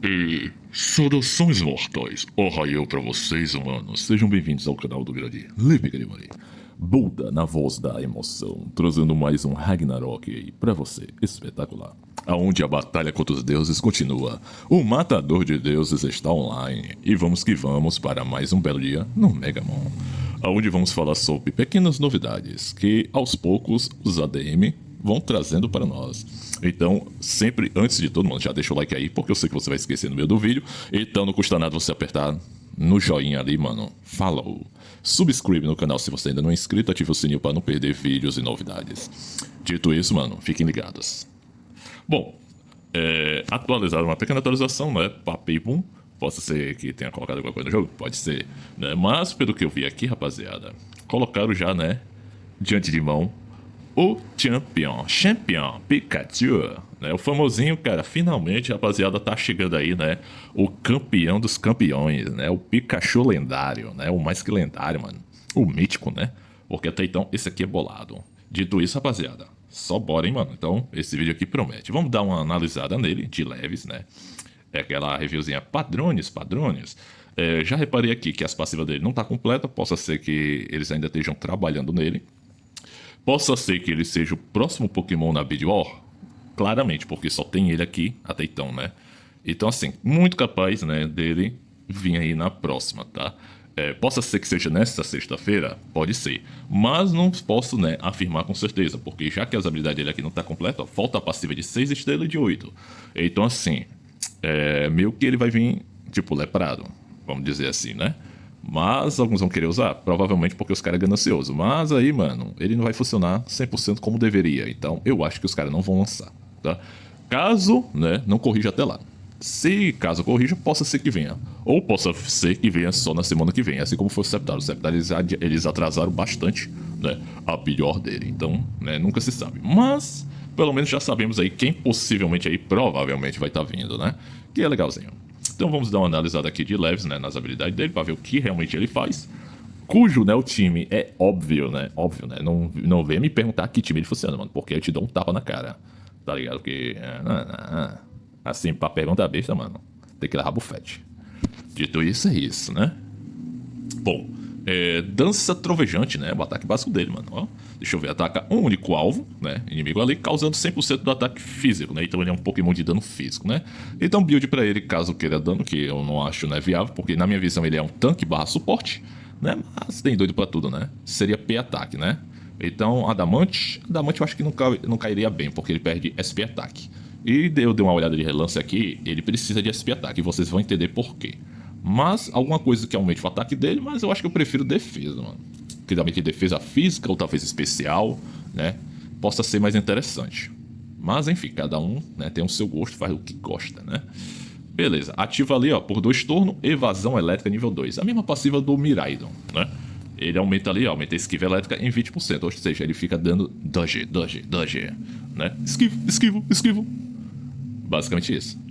E saudações mortais, Ohayou pra vocês, humanos. Sejam bem-vindos ao canal do grande Lipe Grimari. Buda na voz da emoção, trazendo mais um Ragnarok aí pra você, espetacular. Aonde a batalha contra os deuses continua, o matador de deuses está online. E vamos que vamos para mais um belo dia no Megamon. Aonde vamos falar sobre pequenas novidades que, aos poucos, os ADM vão trazendo para nós. Então, sempre, antes de todo mundo, já deixa o like aí, porque eu sei que você vai esquecer no meio do vídeo. Então, não custa nada você apertar no joinha ali, mano. Follow. Subscribe no canal se você ainda não é inscrito. Ative o sininho para não perder vídeos e novidades. Dito isso, mano, fiquem ligados. Bom, atualizaram uma pequena atualização, né? Papipum. Possa ser que tenha colocado alguma coisa no jogo? Pode ser, né? Mas, pelo que eu vi aqui, rapaziada, colocaram já, né? Diante de mão o Champion Pikachu, né? O famosinho, cara, finalmente, rapaziada, tá chegando aí, né? O campeão dos campeões, né? O Pikachu lendário, né? O mais que lendário, mano. O mítico, né? Porque até então, esse aqui é bolado. Dito isso, rapaziada, só bora, hein, mano? Então, esse vídeo aqui promete. Vamos dar uma analisada nele, de leves, né? É aquela reviewzinha padrões. Já reparei aqui que as passivas dele não tá completa. Possa ser que eles ainda estejam trabalhando nele. Possa ser que ele seja o próximo Pokémon na Bid War, claramente, porque só tem ele aqui até então, né? Então, assim, muito capaz, né, dele vir aí na próxima, tá? Possa ser que seja nesta sexta-feira, pode ser. Mas não posso, né, afirmar com certeza, porque já que as habilidades dele aqui não tá completa, falta a passiva de 6 estrelas e de 8. Então, assim, meio que ele vai vir, tipo, leprado, vamos dizer assim, né? Mas alguns vão querer usar, provavelmente porque os caras é ganancioso. Mas aí, mano, ele não vai funcionar 100% como deveria. Então, eu acho que os caras não vão lançar, tá? Caso, né, não corrija até lá. Se caso corrija, possa ser que venha. Ou possa ser que venha só na semana que vem. Assim como foi o Sceptile. O Sceptile eles atrasaram bastante, né, a pior dele. Então, né, nunca se sabe. Mas, pelo menos já sabemos aí quem possivelmente aí, provavelmente vai estar vindo, né? Que é legalzinho. Então vamos dar uma analisada aqui de leves, né, nas habilidades dele, para ver o que realmente ele faz. Cujo, né, o time é óbvio, né, não venha me perguntar que time ele funciona, mano, porque eu te dou um tapa na cara, tá ligado? Porque, assim, pra pergunta besta, mano, tem que levar bufete. Dito isso, é isso, né? Bom, dança trovejante, né? O ataque básico dele, mano. Ó, deixa eu ver, ataca um único alvo, né? Inimigo ali, causando 100% do ataque físico, né? Então ele é um Pokémon de dano físico, né? Então build pra ele, caso queira dano, que eu não acho, né, viável, porque na minha visão ele é um tanque barra suporte, né? Mas tem doido pra tudo, né? Seria P-ataque, né? Então Adamante eu acho que não cairia bem, porque ele perde SP-ataque. E eu dei uma olhada de relance aqui, ele precisa de SP-ataque, e vocês vão entender por quê. Mas alguma coisa que aumente o ataque dele, mas eu acho que eu prefiro defesa, mano. Que também tem defesa física ou talvez especial, né? Possa ser mais interessante. Mas enfim, cada um, né, tem o seu gosto, faz o que gosta, né? Beleza, ativa ali, ó, por 2 turnos, evasão elétrica nível 2. A mesma passiva do Miraidon, né? Ele aumenta ali, ó, aumenta a esquiva elétrica em 20%. Ou seja, ele fica dando dodge, né? Esquivo. Basicamente isso.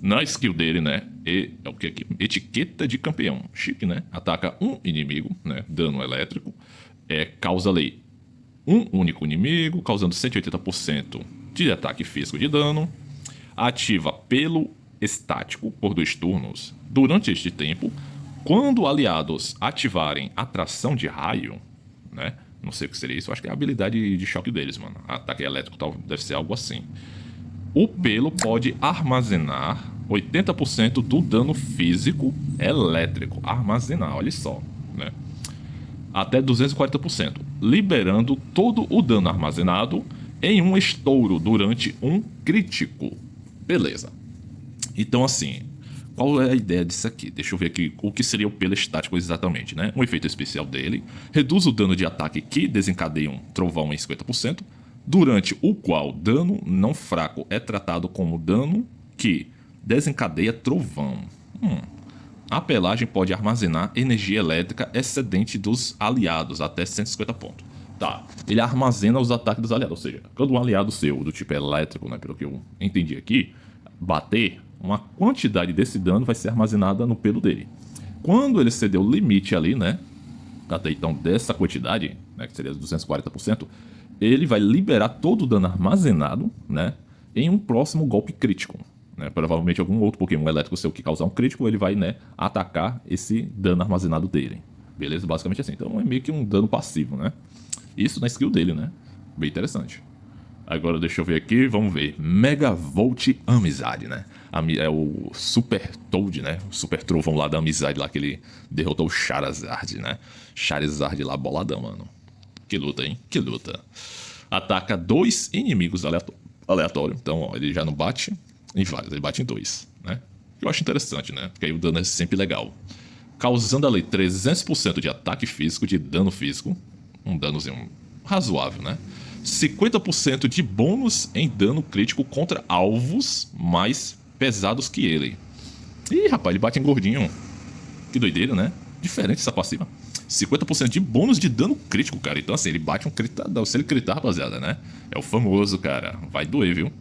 Na skill dele, né, é o que aqui? Etiqueta de campeão. Chique, né? Ataca um inimigo, né? Dano elétrico. Causa ali um único inimigo, causando 180% de ataque físico de dano. Ativa pelo estático por 2 turnos. Durante este tempo, quando aliados ativarem atração de raio, né? Não sei o que seria isso, acho que é a habilidade de choque deles, mano. Ataque elétrico deve ser algo assim. O pelo pode armazenar 80% do dano físico elétrico. Armazenar, olha só, né? Até 240%, liberando todo o dano armazenado em um estouro durante um crítico. Beleza. Então, assim, qual é a ideia disso aqui? Deixa eu ver aqui o que seria o pelo estático exatamente, né? Um efeito especial dele reduz o dano de ataque que desencadeia um trovão em 50%, durante o qual dano não fraco é tratado como dano que desencadeia trovão. A pelagem pode armazenar energia elétrica excedente dos aliados, até 150 pontos. Tá, ele armazena os ataques dos aliados, ou seja, quando um aliado seu, do tipo elétrico, né, pelo que eu entendi aqui, bater, uma quantidade desse dano vai ser armazenada no pelo dele. Quando ele exceder o limite ali, né, até então dessa quantidade, né, que seria 240%, ele vai liberar todo o dano armazenado, né, em um próximo golpe crítico. né? Provavelmente algum outro Pokémon elétrico seu que causar um crítico, ele vai, né, atacar esse dano armazenado dele. Beleza? Basicamente assim. Então é meio que um dano passivo, né? Isso na skill dele, né? Bem interessante. Agora deixa eu ver aqui, vamos ver. Mega Volt Amizade, né? É o Super Toad, né? O Super Trovão lá da amizade, lá que ele derrotou o Charizard, né? Charizard lá, boladão, mano. Que luta, hein? Que luta. Ataca 2 inimigos aleatório. Então, ó, ele já não bate em vários, ele bate em 2, né? Eu acho interessante, né? Porque aí o dano é sempre legal. Causando ali 300% de ataque físico, de dano físico. Um danozinho razoável, né? 50% de bônus em dano crítico contra alvos mais pesados que ele. Ih, rapaz, ele bate em gordinho. Que doideira, né? Diferente essa passiva. 50% de bônus de dano crítico, cara. Então, assim, ele bate um critadão. Se ele critar, rapaziada, né? É o famoso, cara. Vai doer, viu?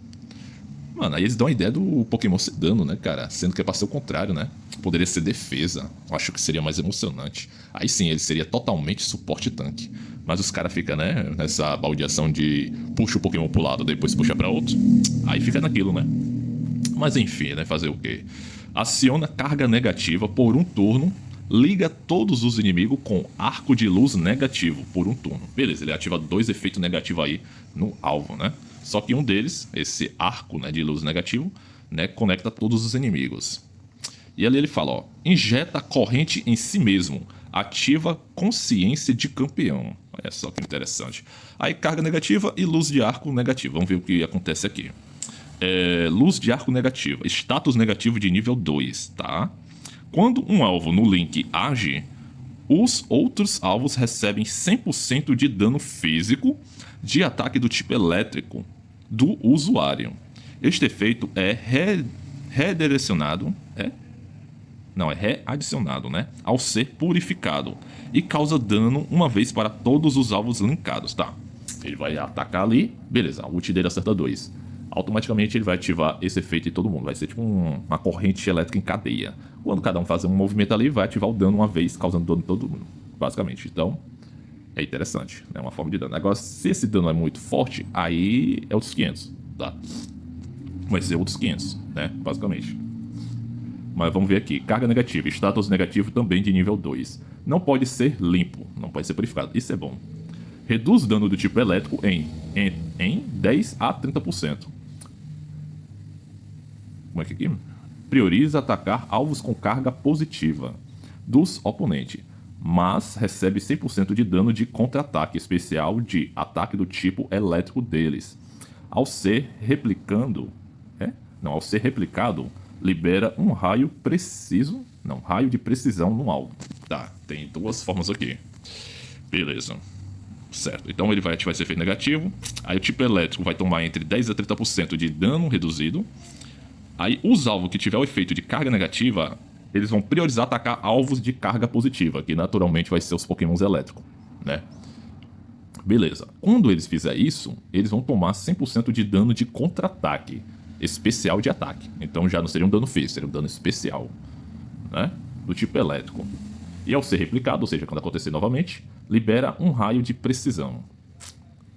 Mano, aí eles dão a ideia do Pokémon ser dano, né, cara? Sendo que é pra ser o contrário, né? Poderia ser defesa. Eu acho que seria mais emocionante. Aí sim, ele seria totalmente suporte tanque. Mas os caras ficam, né, nessa baldeação de puxa o Pokémon pro lado, depois puxa pra outro. Aí fica naquilo, né? Mas enfim, né? Fazer o quê? Aciona carga negativa por um turno. Liga todos os inimigos com arco de luz negativo por um turno. Beleza, ele ativa 2 efeitos negativos aí no alvo, né? Só que um deles, esse arco, né, de luz negativo, né, conecta todos os inimigos. E ali ele fala, ó, injeta corrente em si mesmo, ativa consciência de campeão. Olha só que interessante. Aí carga negativa e luz de arco negativo. Vamos ver o que acontece aqui. Luz de arco negativa, status negativo de nível 2, tá? Quando um alvo no link age, os outros alvos recebem 100% de dano físico de ataque do tipo elétrico do usuário. Este efeito é redirecionado, readicionado, né, ao ser purificado e causa dano uma vez para todos os alvos linkados, tá? Ele vai atacar ali, beleza, a ult dele acerta 2. Automaticamente ele vai ativar esse efeito em todo mundo. Vai ser tipo uma corrente elétrica em cadeia. Quando cada um fazer um movimento ali, vai ativar o dano uma vez, causando dano em todo mundo, basicamente. Então, é interessante, é uma forma de dano. Agora, se esse dano é muito forte, aí é outros 500, tá? Vai ser outros 500, né, basicamente. Mas vamos ver aqui, carga negativa, status negativo também de nível 2. Não pode ser limpo, não pode ser purificado, isso é bom. Reduz o dano do tipo elétrico em 10 a 30%. Como é que aqui? Prioriza atacar alvos com carga positiva dos oponentes, mas recebe 100% de dano de contra-ataque especial de ataque do tipo elétrico deles. Ao ser replicado, libera um raio de precisão no alvo. Tá, tem 2 formas aqui. Beleza. Certo, então ele vai ativar esse efeito negativo. Aí o tipo elétrico vai tomar entre 10 a 30% de dano reduzido. Aí os alvos que tiver o efeito de carga negativa, eles vão priorizar atacar alvos de carga positiva, que naturalmente vai ser os pokémons elétricos, né? Beleza, quando eles fizerem isso, eles vão tomar 100% de dano de contra-ataque especial de ataque. Então já não seria um dano físico, seria um dano especial, né? Do tipo elétrico. E ao ser replicado, ou seja, quando acontecer novamente, libera um raio de precisão.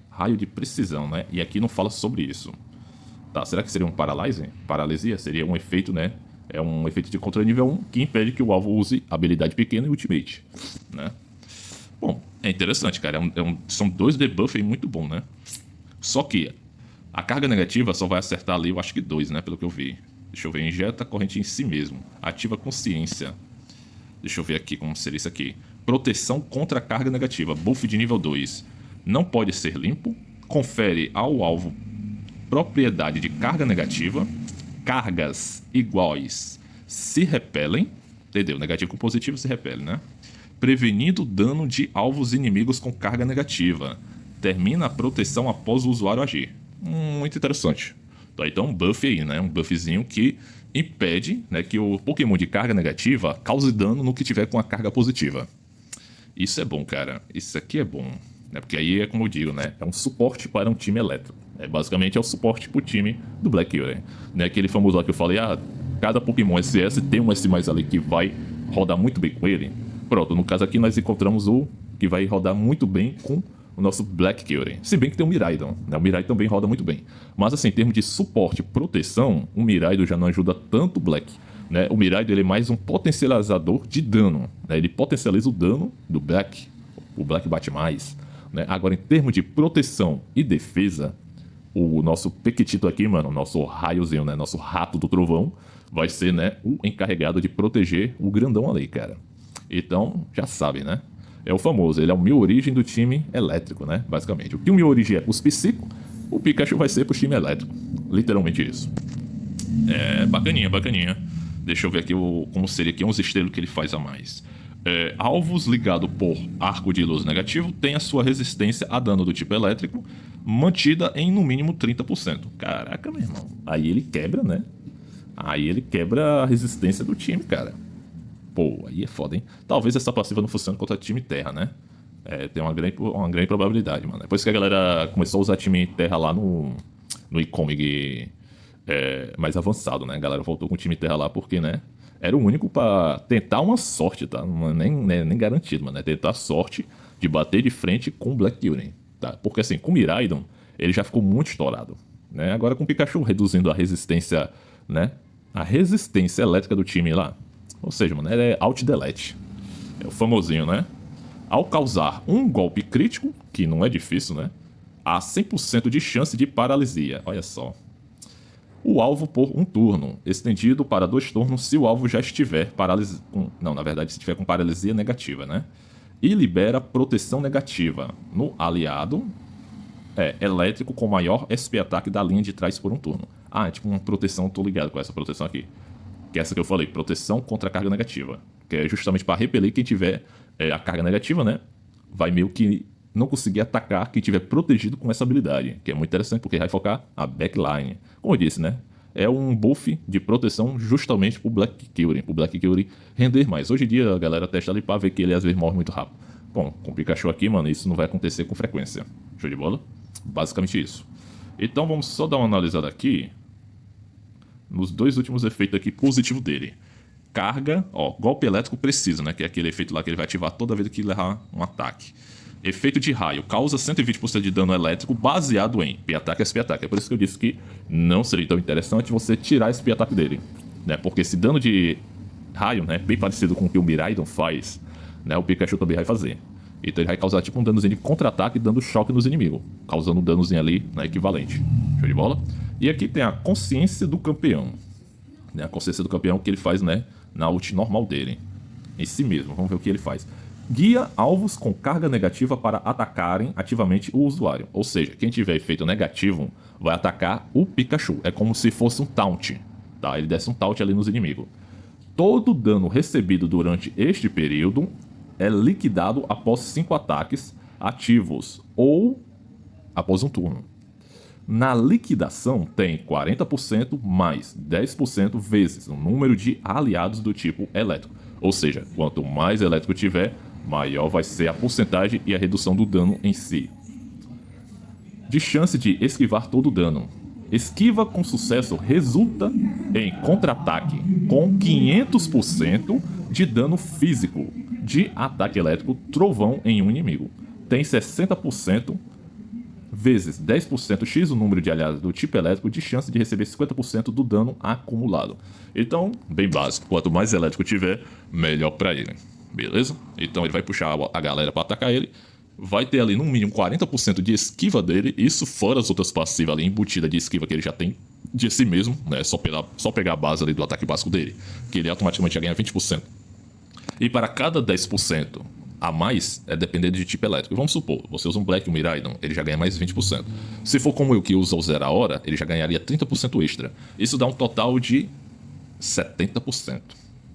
Raio de precisão, né? E aqui não fala sobre isso. Tá, será que seria um paralyse? Paralisia? Seria um efeito, né? É um efeito de controle nível 1 que impede que o alvo use habilidade pequena e ultimate, né? Bom, é interessante, cara. São 2 debuffs aí muito bom, né? Só que a carga negativa só vai acertar ali, eu acho que 2, né? Pelo que eu vi. Deixa eu ver. Injeta corrente em si mesmo. Ativa consciência. Deixa eu ver aqui como seria isso aqui. Proteção contra carga negativa. Buff de nível 2. Não pode ser limpo. Confere ao alvo propriedade de carga negativa. Cargas iguais se repelem. Entendeu? Negativo com positivo se repele, né? Prevenindo dano de alvos inimigos com carga negativa. Termina a proteção após o usuário agir. Muito interessante. Tá, então um buff aí, né? Um buffzinho que impede, né, que o Pokémon de carga negativa cause dano no que tiver com a carga positiva. Isso é bom, cara. Isso aqui é bom. Né? Porque aí é como eu digo, né? É um suporte para um time elétrico. Basicamente é o suporte pro time do Black Kyurem. Né? Aquele famoso lá que eu falei, cada Pokémon SS tem um S mais ali que vai rodar muito bem com ele. Pronto, no caso aqui nós encontramos o que vai rodar muito bem com o nosso Black Kyurem. Se bem que tem o Miraidon, né? O Miraidon também roda muito bem. Mas assim, em termos de suporte e proteção, o Miraidon já não ajuda tanto o Black. Né? O Miraidon ele é mais um potencializador de dano. Né? Ele potencializa o dano do Black. O Black bate mais. Né? Agora, em termos de proteção e defesa, o nosso Pequetito aqui, mano, o nosso raiozinho, né? Nosso rato do trovão, vai ser, né, o encarregado de proteger o grandão ali, cara. Então, já sabe, né? É o famoso, ele é o Mio-Origem do time elétrico, né? Basicamente. O que o Mio-Origem é pros psíquicos, o Pikachu vai ser pro time elétrico. Literalmente isso. É, bacaninha, bacaninha. Deixa eu ver aqui como seria aqui uns estrelos que ele faz a mais. Alvos ligados por arco de luz negativo tem a sua resistência a dano do tipo elétrico mantida em no mínimo 30%. Caraca, meu irmão. Aí ele quebra, né? Aí ele quebra a resistência do time, cara. Pô, aí é foda, hein? Talvez essa passiva não funcione contra time terra, né? Tem uma grande probabilidade, mano. Depois que a galera começou a usar time terra lá no e-commerce mais avançado, né? A galera voltou com o time terra lá porque, né? Era o único pra tentar uma sorte, tá? Não é nem garantido, mano. É tentar a sorte de bater de frente com o Black Kyurem, tá? Porque assim, com o Miraidon, ele já ficou muito estourado, né? Agora com o Pikachu reduzindo a resistência, né? A resistência elétrica do time lá. Ou seja, mano, é out-delete. É o famosinho, né? Ao causar um golpe crítico, que não é difícil, né? Há 100% de chance de paralisia. Olha só. O alvo por um turno, estendido para 2 turnos se o alvo já estiver paralisado. Não, na verdade, se estiver com paralisia negativa, né? E libera proteção negativa no aliado elétrico com maior SP ataque da linha de trás por um turno. Ah, é tipo uma proteção, tô ligado com essa proteção aqui. Que é essa que eu falei, proteção contra a carga negativa. Que é justamente para repelir quem tiver a carga negativa, né? Vai meio que não conseguir atacar quem tiver protegido com essa habilidade. Que é muito interessante porque vai focar a backline. Como eu disse, né? É um buff de proteção justamente pro Black Kyurem. Pro Black Kyurem render mais. Hoje em dia a galera testa ali pra ver que ele às vezes morre muito rápido. Bom, com o Pikachu aqui, mano, isso não vai acontecer com frequência. Show de bola? Basicamente isso. Então vamos só dar uma analisada aqui nos 2 últimos efeitos aqui positivos dele. Carga, ó, golpe elétrico preciso, né? Que é aquele efeito lá que ele vai ativar toda vez que levar um ataque. Efeito de raio, causa 120% de dano elétrico baseado em P-ataque e SP-ataque. É por isso que eu disse que não seria tão interessante você tirar esse P-ataque dele, né? Porque esse dano de raio, né, bem parecido com o que o Miraidon faz, né, o Pikachu também vai fazer. Então ele vai causar tipo um danozinho de contra-ataque dando choque nos inimigos, causando um danozinho ali, né, equivalente. Show de bola? E aqui tem a consciência do campeão, né, a consciência do campeão que ele faz, né, na ult normal dele, em si mesmo. Vamos ver o que ele faz. Guia alvos com carga negativa para atacarem ativamente o usuário. Ou seja, quem tiver efeito negativo vai atacar o Pikachu. É como se fosse um taunt, tá? Ele desce um taunt ali nos inimigos. Todo dano recebido durante este período é liquidado após 5 ataques ativos ou após um turno. Na liquidação tem 40% mais 10% vezes o número de aliados do tipo elétrico. Ou seja, quanto mais elétrico tiver, maior vai ser a porcentagem e a redução do dano em si. De chance de esquivar todo o dano. Esquiva com sucesso resulta em contra-ataque com 500% de dano físico de ataque elétrico trovão em um inimigo. Tem 60% vezes 10% x o número de aliados do tipo elétrico de chance de receber 50% do dano acumulado. Então, bem básico, quanto mais elétrico tiver, melhor pra ele. Beleza? Então ele vai puxar a galera pra atacar ele. Vai ter ali no mínimo 40% de esquiva dele. Isso fora as outras passivas ali embutidas de esquiva que ele já tem de si mesmo, né? Só pegar a base ali do ataque básico dele, que ele automaticamente já ganha 20%. E para cada 10% a mais é dependendo de tipo elétrico. Vamos supor, você usa um Black e um Miraidon, ele já ganha mais 20%. Se for como eu que usa o Zero a Hora, ele já ganharia 30% extra. Isso dá um total de 70%,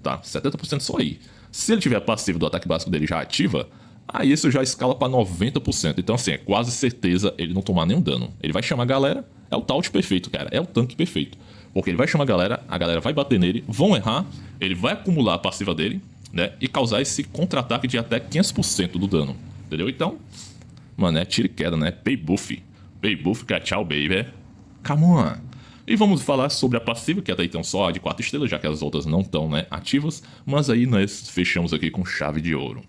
tá? 70% só aí. Se ele tiver a passiva do ataque básico dele já ativa, aí isso já escala para 90%. Então assim, é quase certeza ele não tomar nenhum dano. Ele vai chamar a galera, é o taunt perfeito, cara, é o tanque perfeito. Porque ele vai chamar a galera vai bater nele, vão errar, ele vai acumular a passiva dele, né, e causar esse contra-ataque de até 500% do dano, entendeu? Então, mano, é tiro e queda, né? Pay buff, tchau, baby, come on. E vamos falar sobre a passiva, que até então só a de 4 estrelas, já que as outras não estão, né, ativas, mas aí nós fechamos aqui com chave de ouro.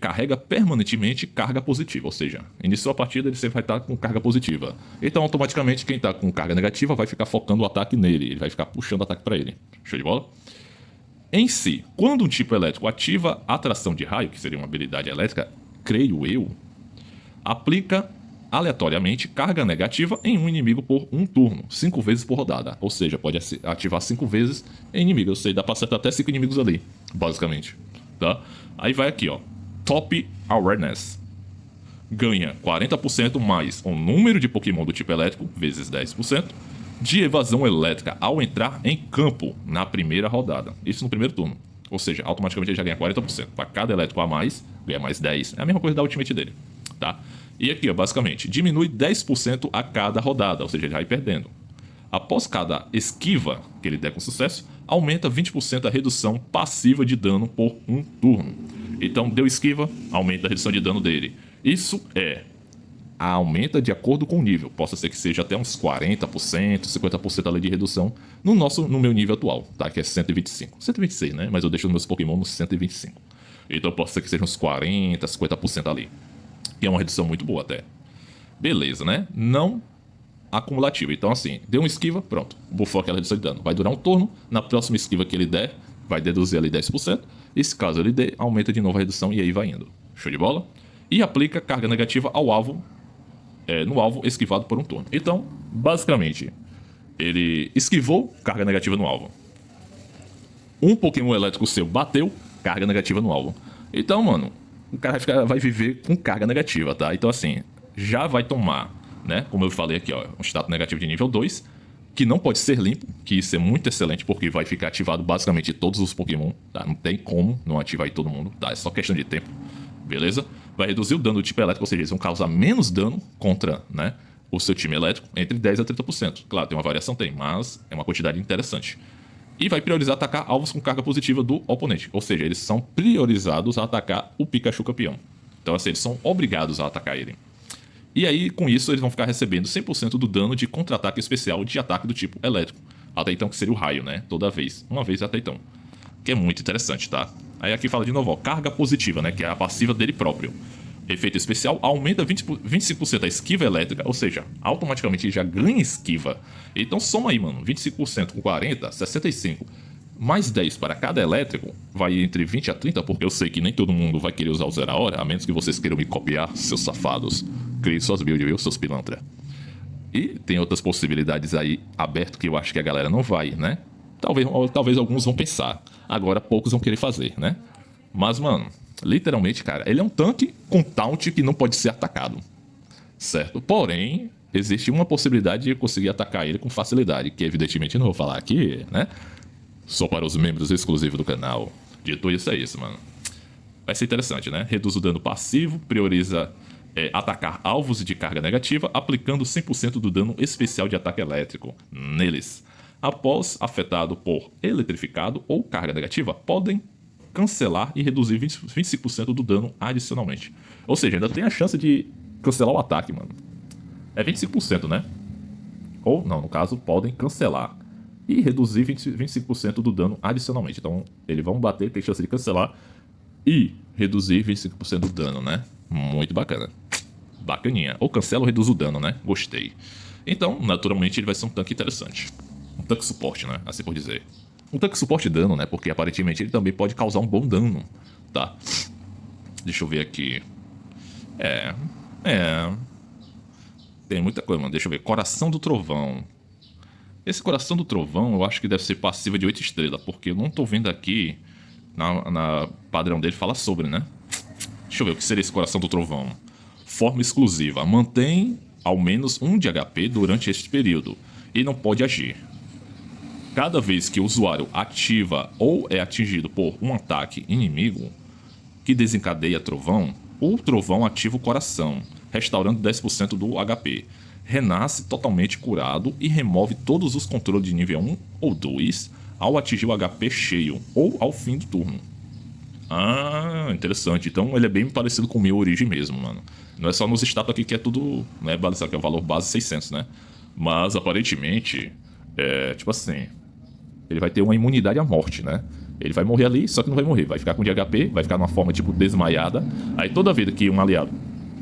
carrega permanentemente carga positiva, ou seja, iniciou a partida ele sempre vai estar com carga positiva. Então automaticamente quem está com carga negativa vai ficar focando o ataque nele, ele vai ficar puxando o ataque para ele. Show de bola? Em si, quando um tipo elétrico ativa atração de raio, que seria uma habilidade elétrica, creio eu, aplica aleatoriamente carga negativa em um inimigo por um turno, 5 vezes por rodada. Ou seja, pode ativar 5 vezes em inimigo. Ou seja, dá pra acertar até 5 inimigos ali, basicamente. Tá? Aí vai aqui, ó. Top Awareness. Ganha 40% mais o número de Pokémon do tipo elétrico, vezes 10%, de evasão elétrica ao entrar em campo na primeira rodada. Isso no primeiro turno. Ou seja, automaticamente ele já ganha 40%. Para cada elétrico a mais, ganha mais 10%. É a mesma coisa da ultimate dele. Tá? E aqui, ó, basicamente, diminui 10% a cada rodada, ou seja, ele vai perdendo. Após cada esquiva que ele der com sucesso, aumenta 20% a redução passiva de dano por um turno. Então, deu esquiva, aumenta a redução de dano dele. Isso aumenta de acordo com o nível. Possa ser que seja até uns 40%, 50% além de redução no meu nível atual, tá? Que é 125. 126, né? Mas eu deixo os meus Pokémon nos 125. Então, pode ser que seja uns 40%, 50% ali. Que é uma redução muito boa até. Beleza, né? Não acumulativa. Então, assim, deu uma esquiva, pronto. Bufou aquela redução de dano. Vai durar um turno. Na próxima esquiva que ele der, vai deduzir ali 10%. E se caso ele der, aumenta de novo a redução e aí vai indo. Show de bola? E aplica carga negativa ao alvo, no alvo esquivado por um turno. Então, basicamente, ele esquivou, carga negativa no alvo. Um Pokémon elétrico seu bateu, carga negativa no alvo. Então, mano, o cara vai viver com carga negativa, tá? Então, assim, já vai tomar, né? Como eu falei aqui, ó, um status negativo de nível 2, que não pode ser limpo, que isso é muito excelente, porque vai ficar ativado basicamente todos os Pokémon, tá? Não tem como não ativar aí todo mundo, tá? É só questão de tempo, beleza? Vai reduzir o dano do tipo elétrico, ou seja, eles vão causar menos dano contra, né, o seu time elétrico, entre 10% a 30%. Claro, tem uma variação, tem, mas é uma quantidade interessante. E vai priorizar atacar alvos com carga positiva do oponente, ou seja, eles são priorizados a atacar o Pikachu campeão. Então, assim, eles são obrigados a atacar ele. E aí, com isso, eles vão ficar recebendo 100% do dano de contra-ataque especial de ataque do tipo elétrico. Até então, que seria o raio, né? Toda vez. Uma vez até então. Que é muito interessante, tá? Aí aqui fala de novo, ó, carga positiva, né? Que é a passiva dele próprio. Efeito especial, aumenta 25% a esquiva elétrica, ou seja, automaticamente ele já ganha esquiva. Então soma aí, mano, 25% com 40, 65. Mais 10 para cada elétrico, vai entre 20 a 30, porque eu sei que nem todo mundo vai querer usar o Zero Hora, a menos que vocês queiram me copiar, seus safados. Criem suas builds, viu, seus pilantra. E tem outras possibilidades aí abertas que eu acho que a galera não vai, né? Talvez alguns vão pensar. Agora poucos vão querer fazer, né? Mas, mano, literalmente, cara, ele é um tanque com taunt que não pode ser atacado. Certo? Porém, existe uma possibilidade de conseguir atacar ele com facilidade, que evidentemente eu não vou falar aqui, né? Só para os membros exclusivos do canal. Dito isso, é isso, mano. Vai ser interessante, né? Reduz o dano passivo, prioriza atacar alvos de carga negativa, aplicando 100% do dano especial de ataque elétrico neles. Após afetado por eletrificado ou carga negativa, podem cancelar e reduzir 25% do dano adicionalmente. Ou seja, ainda tem a chance de cancelar o ataque, mano. É 25%, né? Ou, não, no caso, podem cancelar e reduzir 25% do dano adicionalmente. Então, eles vão bater, tem chance de cancelar e reduzir 25% do dano, né? Muito bacana. Bacaninha. Ou cancela ou reduz o dano, né? Gostei. Então, naturalmente, ele vai ser um tanque interessante. Um tanque suporte, né? Assim por dizer. Um tanque suporte dano, né? Porque aparentemente ele também pode causar um bom dano, tá? Deixa eu ver aqui. Tem muita coisa, mano. Deixa eu ver. Coração do Trovão. Esse Coração do Trovão eu acho que deve ser passiva de 8 estrelas, porque eu não tô vendo aqui na padrão dele fala sobre, né? Deixa eu ver o que seria esse Coração do Trovão. Forma exclusiva. Mantém ao menos 1 de HP durante este período e não pode agir. Cada vez que o usuário ativa ou é atingido por um ataque inimigo que desencadeia trovão, o trovão ativa o coração, restaurando 10% do HP. Renasce totalmente curado e remove todos os controles de nível 1 ou 2 ao atingir o HP cheio ou ao fim do turno. Ah, interessante. Então ele é bem parecido com o meu origem mesmo, mano. Não é só nos status aqui que é tudo, né, que é o valor base 600, né? Mas aparentemente, tipo assim, Ele vai ter uma imunidade à morte, né? Ele vai morrer ali, só que não vai morrer. Vai ficar com de HP, vai ficar numa forma tipo desmaiada. Aí toda vida que um aliado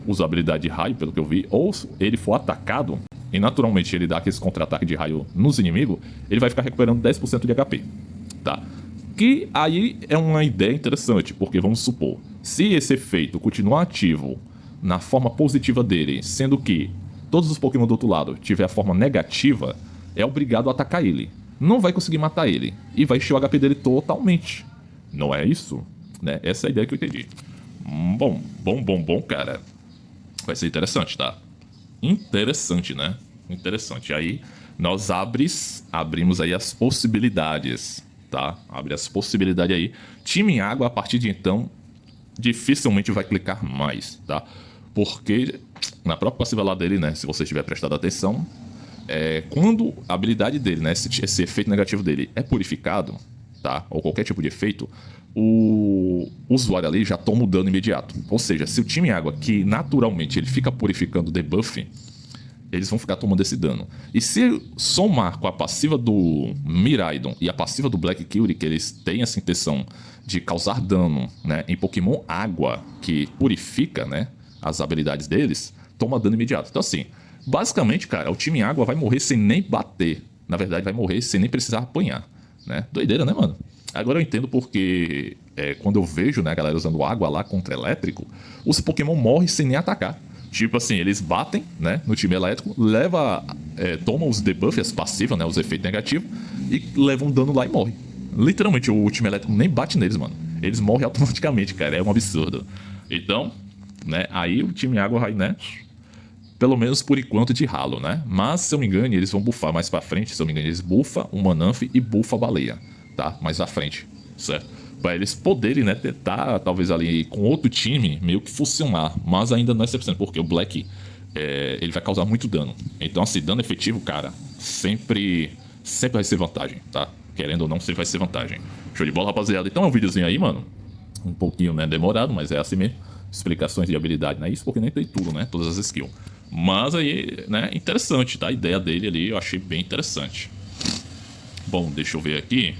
usa a habilidade de raio, pelo que eu vi, ou ele for atacado, e naturalmente ele dá aqueles contra-ataque de raio nos inimigos, ele vai ficar recuperando 10% de HP, tá? Que aí é uma ideia interessante, porque vamos supor, se esse efeito continuar ativo na forma positiva dele, sendo que todos os Pokémon do outro lado tiver a forma negativa, é obrigado a atacar ele. Não vai conseguir matar ele, e vai encher o HP dele totalmente. Não é isso? Né? Essa é a ideia que eu entendi. Bom, cara. Vai ser interessante, tá? Interessante, né? Interessante. Aí nós abrimos aí as possibilidades, tá? Abre as possibilidades aí. Time em água, a partir de então, dificilmente vai clicar mais, tá? Porque na própria passiva lá dele, né? Se você tiver prestado atenção, quando a habilidade dele, né? Esse efeito negativo dele é purificado, tá? Ou qualquer tipo de efeito, o usuário ali já toma o dano imediato. Ou seja, se o time em água, que naturalmente ele fica purificando o debuff, eles vão ficar tomando esse dano. E se somar com a passiva do Miraidon e a passiva do Black Curie, que eles têm essa intenção de causar dano, né, em Pokémon água, que purifica, né, as habilidades deles, toma dano imediato. Então assim, basicamente, cara, o time água vai morrer sem nem bater. Na verdade, vai morrer sem nem precisar apanhar, né? Doideira, né, mano? Agora eu entendo porque quando eu vejo, né, a galera usando água lá contra elétrico, os Pokémon morrem sem nem atacar. Tipo assim, eles batem, né, no time elétrico, tomam os debuffs passivos, né, os efeitos negativos, e levam dano lá e morre. Literalmente, o time elétrico nem bate neles, mano. Eles morrem automaticamente, cara. É um absurdo. Então, né, aí o time água vai, né, pelo menos por enquanto de ralo, né? Mas, se eu me engano, eles vão buffar mais pra frente. Se eu me engano, eles buffam o Mananf e buffam a baleia, tá? Mais à frente, certo? Pra eles poderem, né, tentar, talvez ali com outro time, meio que funcionar. Mas ainda não é 100%, porque o Black, ele vai causar muito dano. Então, assim, dano efetivo, cara, sempre vai ser vantagem, tá? Querendo ou não, sempre vai ser vantagem. Show de bola, rapaziada. Então é um videozinho aí, mano. Um pouquinho, né, demorado, mas é assim mesmo. Explicações de habilidade, né? Isso porque nem tem tudo, né? Todas as skills. Mas aí, né, interessante, tá? A ideia dele ali eu achei bem interessante. Bom, deixa eu ver aqui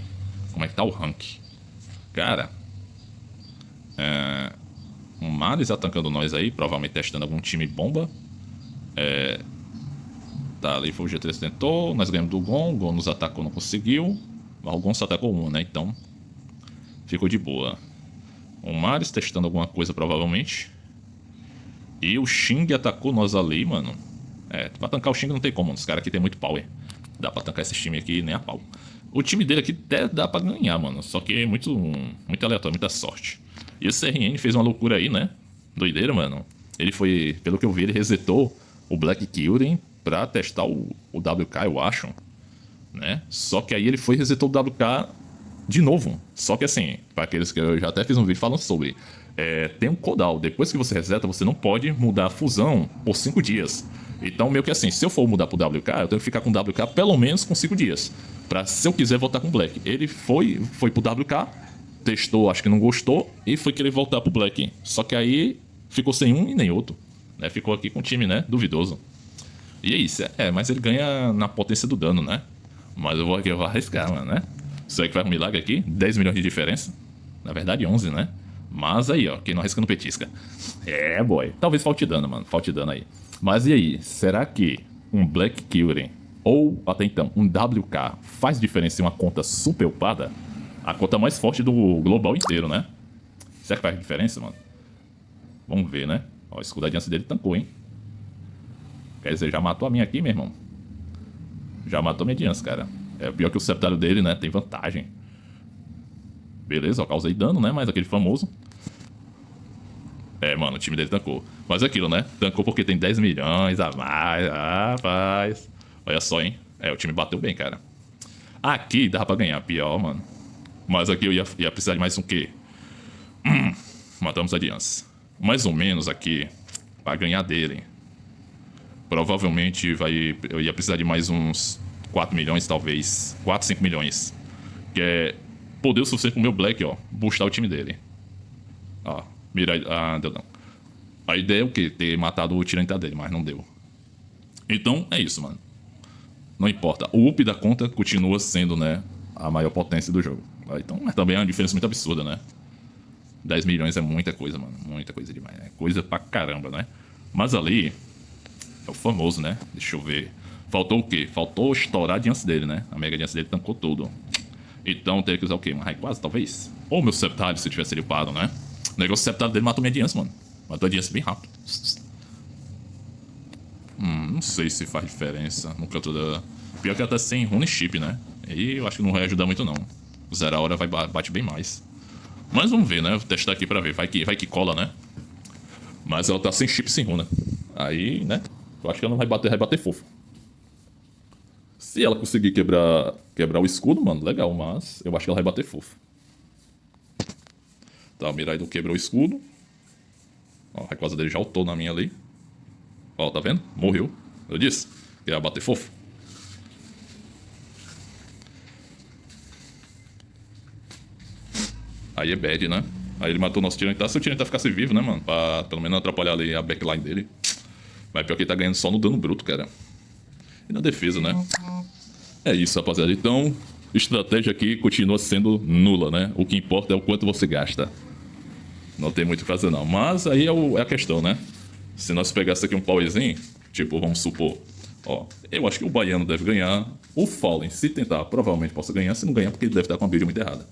como é que tá o rank. Cara, o Maris atacando nós aí, provavelmente testando algum time bomba. Tá, ali foi o G3 tentou, nós ganhamos do Gon, o Gon nos atacou, não conseguiu. Mas o Gon só atacou uma, né? Então, ficou de boa. O Maris testando alguma coisa, provavelmente. E o Xing atacou nós ali, mano. Pra tancar o Xing não tem como, os caras aqui tem muito power. Dá pra tancar esse time aqui nem a pau. O time dele aqui até dá pra ganhar, mano. Só que é muito aleatório, muita sorte. E o CRN fez uma loucura aí, né? Doideira, mano. Ele foi, pelo que eu vi, ele resetou o Black Kyurem pra testar o WK, eu acho. Né? Só que aí ele foi e resetou o WK de novo. Só que assim, para aqueles que eu já até fiz um vídeo falando sobre, tem um cooldown. Depois que você reseta, você não pode mudar a fusão por 5 dias. Então, meio que assim, se eu for mudar pro WK, eu tenho que ficar com o WK pelo menos com 5 dias. Pra, se eu quiser voltar com o Black. Ele foi pro WK, testou, acho que não gostou, e foi querer voltar pro Black. Só que aí ficou sem um e nem outro. Né? Ficou aqui com um time, né? Duvidoso. E é isso. Mas ele ganha na potência do dano, né? Mas eu vou arriscar, mano, né? Será que faz um milagre aqui? 10 milhões de diferença. Na verdade, 11, né? Mas aí, ó, quem não arrisca não petisca. Boy. Talvez falte dano, mano. Falte dano aí. Mas e aí? Será que um Black Kyurem ou, até então, um WK faz diferença em uma conta super upada? A conta mais forte do global inteiro, né? Será que faz diferença, mano? Vamos ver, né? Ó, o escudo da adiança dele tancou, hein? Quer dizer, já matou a minha aqui, meu irmão. Já matou a minha adiança, cara. É pior que o septário dele, né? Tem vantagem. Beleza, ó, causei dano, né? Mas aquele famoso. Mano, o time dele tancou. Mas é aquilo, né? Tancou porque tem 10 milhões a mais. Ah, rapaz. Olha só, hein? O time bateu bem, cara. Aqui dava pra ganhar, pior, mano. Mas aqui eu ia precisar de mais um quê? Matamos a aliança. Mais ou menos aqui, pra ganhar dele. Provavelmente eu ia precisar de mais uns 4 milhões, talvez. 4, 5 milhões. Que é poder o suficiente pro meu Black, ó. Boostar o time dele. Ó, deu não. A ideia é o quê? Ter matado o tirante dele, mas não deu. Então, é isso, mano. Não importa. O up da conta continua sendo, né? a maior potência do jogo. Então, mas também é uma diferença muito absurda, né? 10 milhões é muita coisa, mano. Muita coisa demais. É coisa pra caramba, né? Mas ali é o famoso, né? Deixa eu ver. Faltou o quê? Faltou estourar a Diance dele, né? A Mega Diance dele tancou tudo. Então teria que usar o quê? Uma Rayquaza, talvez? Ou meu Sceptile, se tivesse upado, né? O negócio do Sceptile dele matou minha Diance, mano. Matou a Diance bem rápido. Não sei se faz diferença no canto da... Pior que ela tá sem Rune Chip, né? E eu acho que não vai ajudar muito, não. O Zeraora bate bem mais. Mas vamos ver, né? Vou testar aqui pra ver. Vai que cola, né? Mas ela tá sem chip, sem runa. Aí, né? Eu acho que ela não vai bater fofo. Se ela conseguir quebrar o escudo, mano, legal. Mas eu acho que ela vai bater fofo. Tá, o Miraidon quebrou o escudo. Ó, a Rayquaza dele já ultou na minha ali. Ó, tá vendo? Morreu. Eu disse que ia bater fofo. Aí é bad, né? Aí ele matou o nosso Tyranitar. Se o Tyranitar ficasse vivo, né, mano? Pra pelo menos não atrapalhar ali a backline dele. Mas pior que ele tá ganhando só no dano bruto, cara. E na defesa, né? É isso, rapaziada. Então, estratégia aqui continua sendo nula, né? O que importa é o quanto você gasta. Não tem muito o que fazer, não. Mas aí é a questão, né? Se nós pegássemos aqui um powerzinho, tipo, vamos supor... Ó, eu acho que o Baiano deve ganhar. O Fallen, se tentar, provavelmente possa ganhar. Se não ganhar, porque ele deve estar com a build muito errada.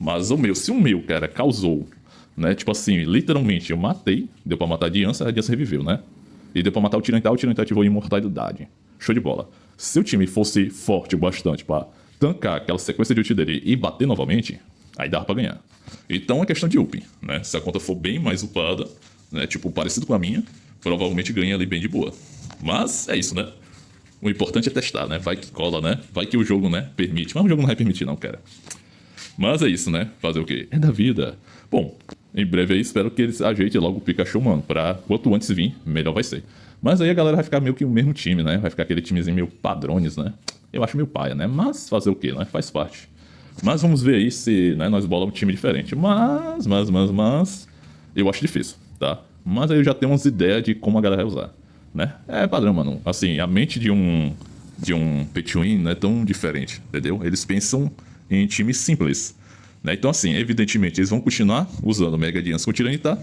Mas se o meu, cara, causou, né? Tipo assim, literalmente, eu matei. Deu pra matar a Diance reviveu, né? E deu pra matar o Tyranitar ativou a imortalidade. Show de bola. Se o time fosse forte o bastante pra tancar aquela sequência de ult dele e bater novamente, aí dava pra ganhar. Então é questão de up, né? Se a conta for bem mais upada, né? Tipo, parecido com a minha, provavelmente ganha ali bem de boa. Mas é isso, né? O importante é testar, né? Vai que cola, né? Vai que o jogo, né, permite. Mas o jogo não vai permitir, não, cara. Mas é isso, né? Fazer o quê? É da vida. Bom, em breve aí espero que eles ajeitem logo o Pikachu, mano. Pra quanto antes vir, melhor vai ser. Mas aí a galera vai ficar meio que o mesmo time, né? Vai ficar aquele timezinho meio padrões, né? Eu acho meio paia, né? Mas fazer o quê, né? Faz parte. Mas vamos ver aí se, né, nós bolamos um time diferente. Mas... Eu acho difícil, tá? Mas aí eu já tenho umas ideias de como a galera vai usar, né? É padrão, mano. Assim, a mente de um pay to win não é tão diferente, entendeu? Eles pensam em times simples, né? Então, assim, evidentemente, eles vão continuar usando o Mega Diance com o Tyranitar.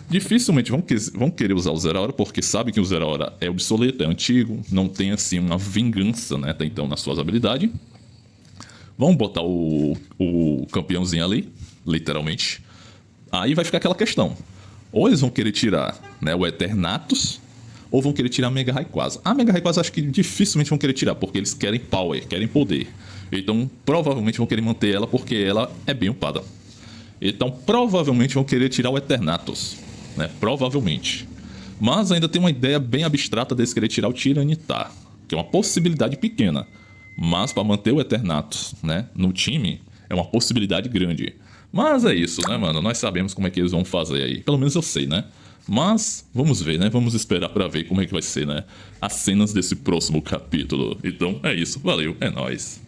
Dificilmente vão querer usar o Zeraora, porque sabem que o Zeraora é obsoleto, é antigo, não tem, assim, uma vingança, né, até então, nas suas habilidades. Vão botar o campeãozinho ali, literalmente. Aí vai ficar aquela questão. Ou eles vão querer tirar, né, o Eternatus, ou vão querer tirar a Mega Rayquaza. A Mega Rayquaza acho que dificilmente vão querer tirar, porque eles querem power, querem poder. Então, provavelmente vão querer manter ela, porque ela é bem upada. Então, provavelmente vão querer tirar o Eternatus, né? Provavelmente. Mas ainda tem uma ideia bem abstrata deles querer tirar o Tyranitar, que é uma possibilidade pequena. Mas para manter o Eternatus, né, no time, é uma possibilidade grande. Mas é isso, né, mano? Nós sabemos como é que eles vão fazer aí. Pelo menos eu sei, né? Mas vamos ver, né? Vamos esperar pra ver como é que vai ser, né? As cenas desse próximo capítulo. Então é isso. Valeu, é nóis.